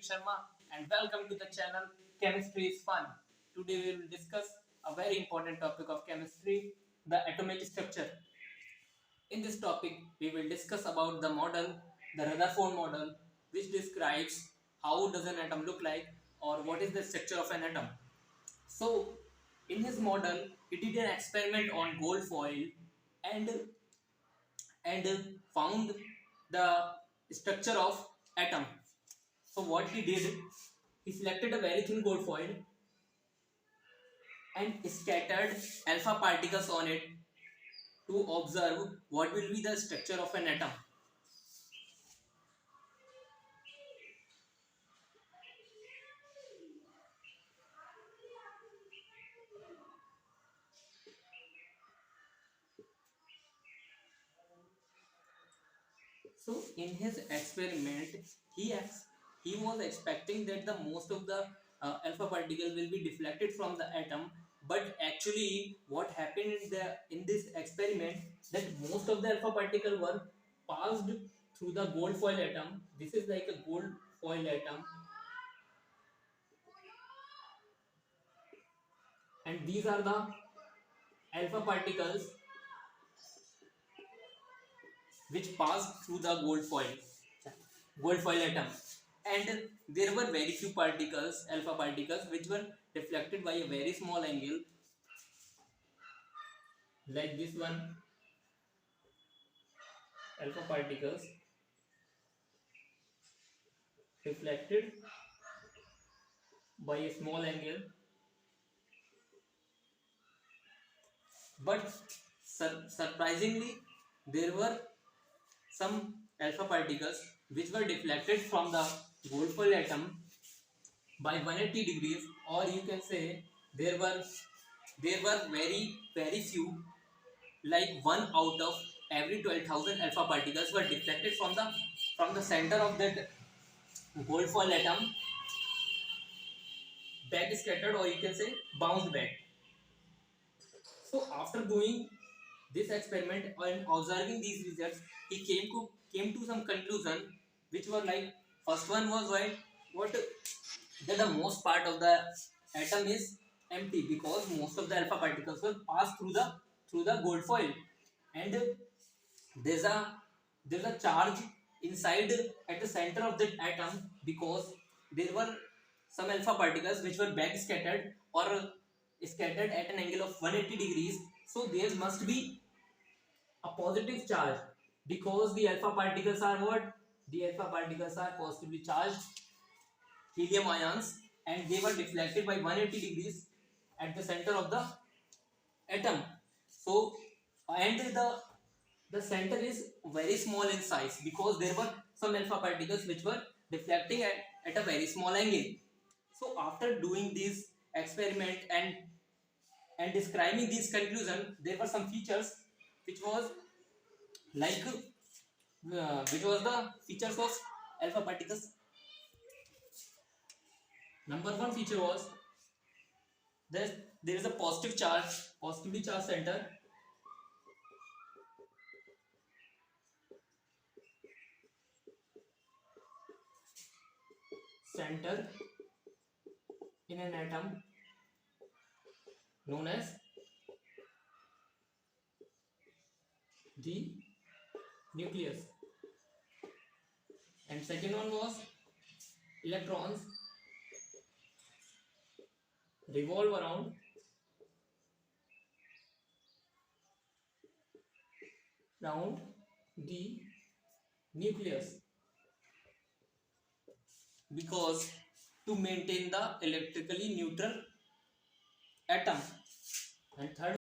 Abhishek Sharma and welcome to the channel Chemistry is Fun. Today we will discuss a very important topic of chemistry, the atomic structure. In this topic, we will discuss about the model, the Rutherford model, which describes how does an atom look like or what is the structure of an atom. So, in his model, he did an experiment on gold foil and and found the structure of atom. So what he did, he selected a very thin gold foil and scattered alpha particles on it to observe what will be the structure of an atom. So in his experiment, he was expecting that the most of the alpha particle will be deflected from the atom, but actually what happened in this experiment that most of the alpha particle were passed through the gold foil atom. This is like a gold foil atom, and these are the alpha particles which passed through the gold foil atom, and there were very few particles, alpha particles, which were deflected by a very small angle, like this one. Alpha particles deflected by a small angle, but surprisingly there were some alpha particles which were deflected from the gold foil atom by 180 degrees, or you can say there were very few, like 1 out of every 12,000 alpha particles were deflected from the center of that gold foil atom, back scattered, or you can say bounced back. So after doing this experiment and observing these results, he came to some conclusion, which were like, first one was what that the most part of the atom is empty because most of the alpha particles will pass through the gold foil, and there's a there's a charge inside at the center of the atom because there were some alpha particles which were back scattered or scattered at an angle of 180 degrees. So there must be a positive charge because the alpha particles are what? The alpha particles are positively charged helium ions, and they were deflected by 180 degrees at the center of the atom. So, and the center is very small in size because there were some alpha particles which were deflecting at a very small angle. So after doing this experiment and describing this conclusion, there were some features which was like which was the features of alpha particles. Number one feature was that there is a positively charged center in an atom known as the nucleus. And second one was electrons revolve around the nucleus because to maintain the electrically neutral atom. And third